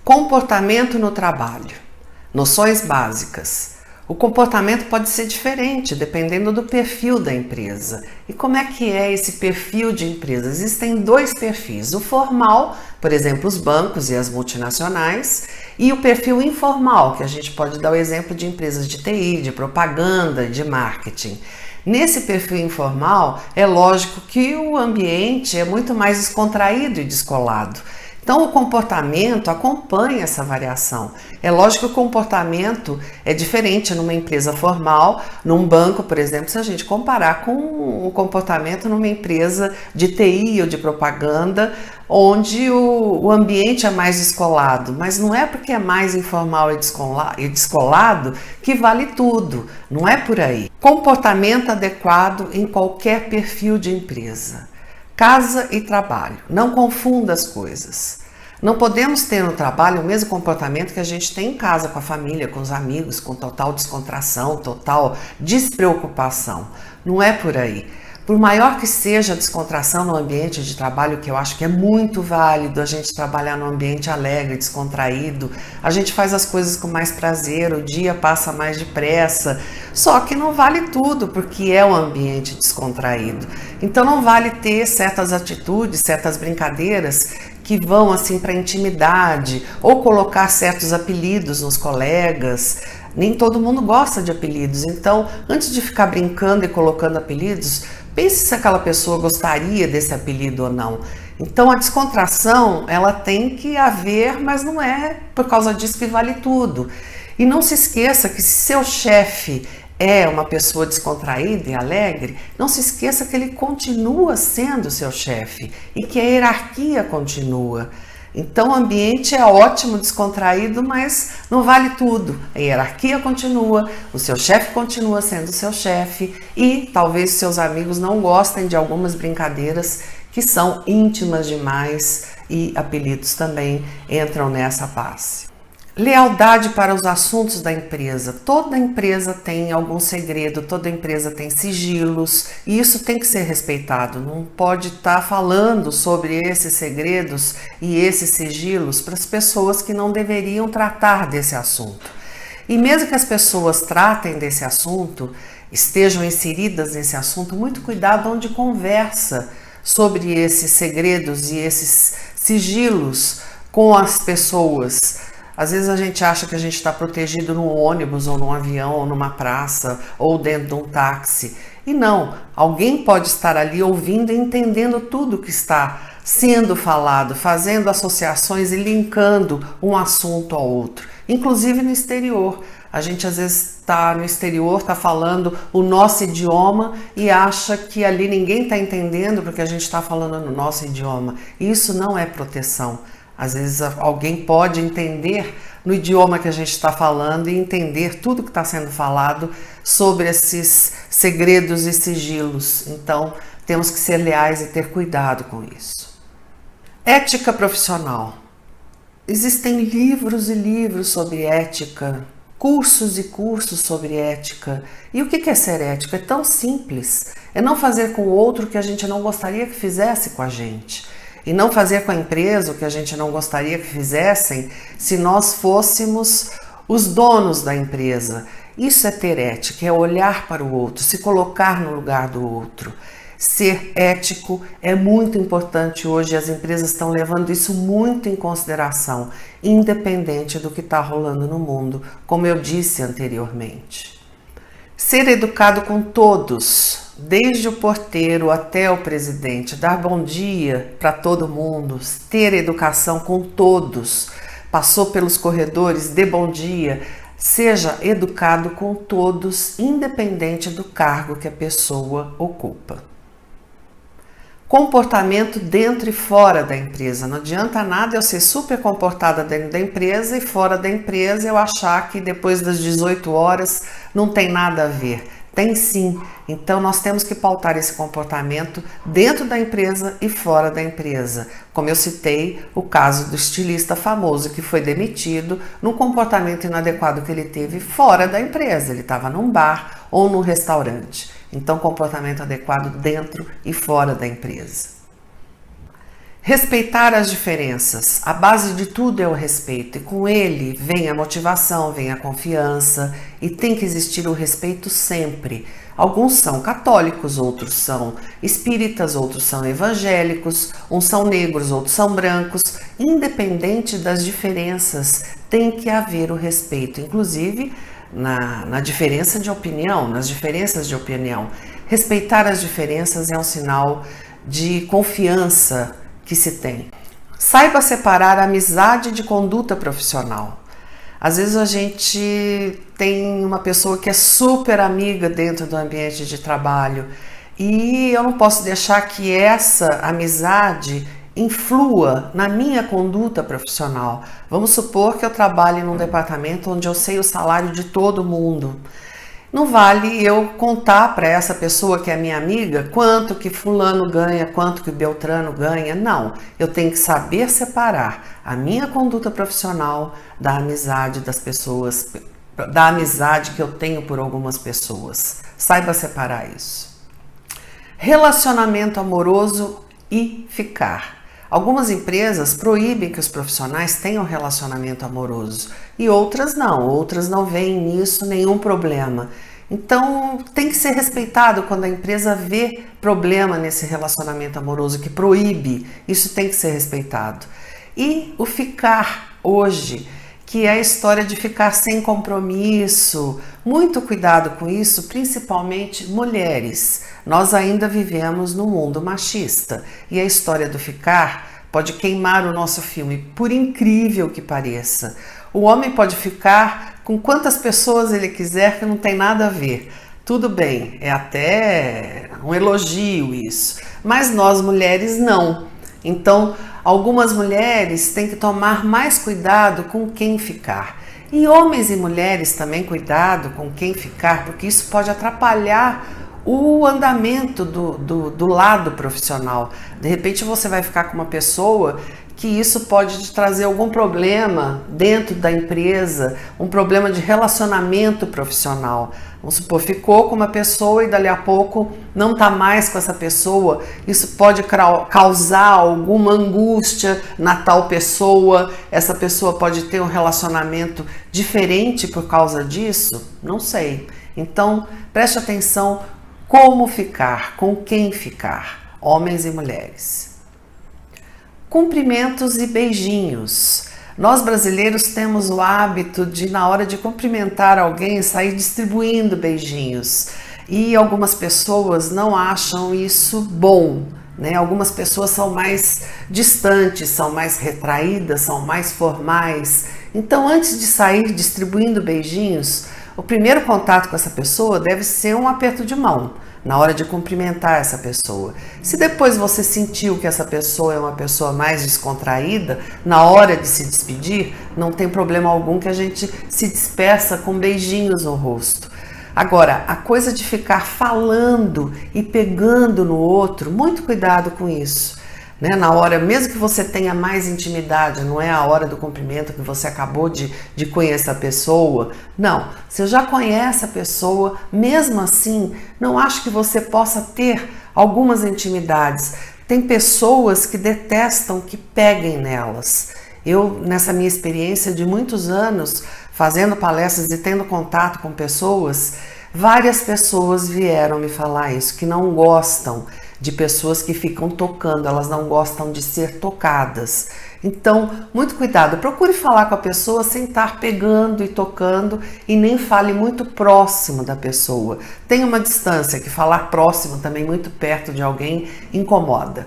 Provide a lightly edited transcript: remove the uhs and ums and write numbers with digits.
Comportamento no trabalho. Noções básicas. O comportamento pode ser diferente dependendo do perfil da empresa. E como é que é esse perfil de empresa? Existem dois perfis, o formal, por exemplo, os bancos e as multinacionais, e o perfil informal, que a gente pode dar o exemplo de empresas de TI, de propaganda, de marketing. Nesse perfil informal, é lógico que o ambiente é muito mais descontraído e descolado. Então, o comportamento acompanha essa variação. É lógico que o comportamento é diferente numa empresa formal, num banco, por exemplo, se a gente comparar com o comportamento numa empresa de TI ou de propaganda, onde o ambiente é mais descolado. Mas não é porque é mais informal e descolado que vale tudo. Não é por aí. Comportamento adequado em qualquer perfil de empresa. Casa e trabalho. Não confunda as coisas. Não podemos ter no trabalho o mesmo comportamento que a gente tem em casa, com a família, com os amigos, com total descontração, total despreocupação. Não é por aí. Por maior que seja a descontração no ambiente de trabalho, que eu acho que é muito válido a gente trabalhar num ambiente alegre, descontraído, a gente faz as coisas com mais prazer, o dia passa mais depressa, só que não vale tudo, porque é um ambiente descontraído. Então não vale ter certas atitudes, certas brincadeiras que vão assim para intimidade, ou colocar certos apelidos nos colegas. Nem todo mundo gosta de apelidos, então antes de ficar brincando e colocando apelidos, pense se aquela pessoa gostaria desse apelido ou não. Então a descontração, ela tem que haver, mas não é por causa disso que vale tudo. E não se esqueça que se seu chefe é uma pessoa descontraída e alegre, não se esqueça que ele continua sendo seu chefe e que a hierarquia continua. Então o ambiente é ótimo, descontraído, mas não vale tudo. A hierarquia continua, o seu chefe continua sendo seu chefe e talvez seus amigos não gostem de algumas brincadeiras que são íntimas demais e apelidos também entram nessa passe. Lealdade para os assuntos da empresa. Toda empresa tem algum segredo, toda empresa tem sigilos e isso tem que ser respeitado. Não pode estar falando sobre esses segredos e esses sigilos para as pessoas que não deveriam tratar desse assunto. E mesmo que as pessoas tratem desse assunto, estejam inseridas nesse assunto, muito cuidado onde conversa sobre esses segredos e esses sigilos com as pessoas. Às vezes a gente acha que a gente está protegido num ônibus ou num avião ou numa praça ou dentro de um táxi. E não, alguém pode estar ali ouvindo e entendendo tudo que está sendo falado, fazendo associações e linkando um assunto ao outro. Inclusive no exterior. A gente às vezes está no exterior, está falando o nosso idioma e acha que ali ninguém está entendendo porque a gente está falando no nosso idioma. Isso não é proteção. Às vezes alguém pode entender no idioma que a gente está falando e entender tudo que está sendo falado sobre esses segredos e sigilos. Então, temos que ser leais e ter cuidado com isso. Ética profissional. Existem livros e livros sobre ética, cursos e cursos sobre ética. E o que é ser ético? É tão simples. É não fazer com o outro o que a gente não gostaria que fizesse com a gente. E não fazer com a empresa o que a gente não gostaria que fizessem se nós fôssemos os donos da empresa. Isso é ter ética, é olhar para o outro, se colocar no lugar do outro. Ser ético é muito importante hoje, as empresas estão levando isso muito em consideração, independente do que está rolando no mundo, como eu disse anteriormente. Ser educado com todos, desde o porteiro até o presidente, dar bom dia para todo mundo, ter educação com todos, passou pelos corredores, dê bom dia, seja educado com todos, independente do cargo que a pessoa ocupa. Comportamento dentro e fora da empresa. Não adianta nada eu ser super comportada dentro da empresa e fora da empresa eu achar que depois das 18 horas não tem nada a ver. Tem sim. Então nós temos que pautar esse comportamento dentro da empresa e fora da empresa. Como eu citei, o caso do estilista famoso que foi demitido num comportamento inadequado que ele teve fora da empresa. Ele estava num bar ou num restaurante. Então, comportamento adequado dentro e fora da empresa. Respeitar as diferenças. A base de tudo é o respeito, e com ele vem a motivação, vem a confiança, e tem que existir o respeito sempre. Alguns são católicos, outros são espíritas, outros são evangélicos, uns são negros, outros são brancos. Independente das diferenças, tem que haver o respeito, inclusive na diferença de opinião, nas diferenças de opinião. Respeitar as diferenças é um sinal de confiança que se tem. Saiba separar a amizade de conduta profissional. Às vezes a gente tem uma pessoa que é super amiga dentro do ambiente de trabalho e eu não posso deixar que essa amizade influa na minha conduta profissional. Vamos supor que eu trabalhe num departamento onde eu sei o salário de todo mundo. Não vale eu contar para essa pessoa que é minha amiga quanto que fulano ganha, quanto que Beltrano ganha. Não, eu tenho que saber separar a minha conduta profissional da amizade das pessoas, da amizade que eu tenho por algumas pessoas. Saiba separar isso. Relacionamento amoroso e ficar. Algumas empresas proíbem que os profissionais tenham relacionamento amoroso e outras não veem nisso nenhum problema. Então tem que ser respeitado quando a empresa vê problema nesse relacionamento amoroso que proíbe, isso tem que ser respeitado. E o ficar hoje, que é a história de ficar sem compromisso, muito cuidado com isso, principalmente mulheres. Nós ainda vivemos num mundo machista e a história do ficar pode queimar o nosso filme, por incrível que pareça. O homem pode ficar com quantas pessoas ele quiser que não tem nada a ver. Tudo bem, é até um elogio isso, mas nós mulheres não. Então, algumas mulheres têm que tomar mais cuidado com quem ficar. E homens e mulheres também cuidado com quem ficar, porque isso pode atrapalhar o andamento do lado profissional. De repente você vai ficar com uma pessoa que isso pode te trazer algum problema dentro da empresa, um problema de relacionamento profissional. Vamos supor, ficou com uma pessoa e dali a pouco não está mais com essa pessoa. Isso pode causar alguma angústia na tal pessoa. Essa pessoa pode ter um relacionamento diferente por causa disso? Não sei. Então, preste atenção como ficar, com quem ficar, homens e mulheres. Cumprimentos e beijinhos. Nós brasileiros temos o hábito de, na hora de cumprimentar alguém, sair distribuindo beijinhos. E algumas pessoas não acham isso bom, né? Algumas pessoas são mais distantes, são mais retraídas, são mais formais. Então, antes de sair distribuindo beijinhos, o primeiro contato com essa pessoa deve ser um aperto de mão, na hora de cumprimentar essa pessoa. Se depois você sentiu que essa pessoa é uma pessoa mais descontraída, na hora de se despedir, não tem problema algum que a gente se despeça com beijinhos no rosto. Agora, a coisa de ficar falando e pegando no outro, muito cuidado com isso. Né? Na hora, mesmo que você tenha mais intimidade, não é a hora do cumprimento que você acabou de conhecer a pessoa. Não, você já conhece a pessoa, mesmo assim, não acho que você possa ter algumas intimidades. Tem pessoas que detestam que peguem nelas. Eu, nessa minha experiência de muitos anos, fazendo palestras e tendo contato com pessoas, várias pessoas vieram me falar isso, que não gostam de pessoas que ficam tocando, elas não gostam de ser tocadas. Então, muito cuidado, procure falar com a pessoa sem estar pegando e tocando e nem fale muito próximo da pessoa. Tenha uma distância, que falar próximo também muito perto de alguém incomoda.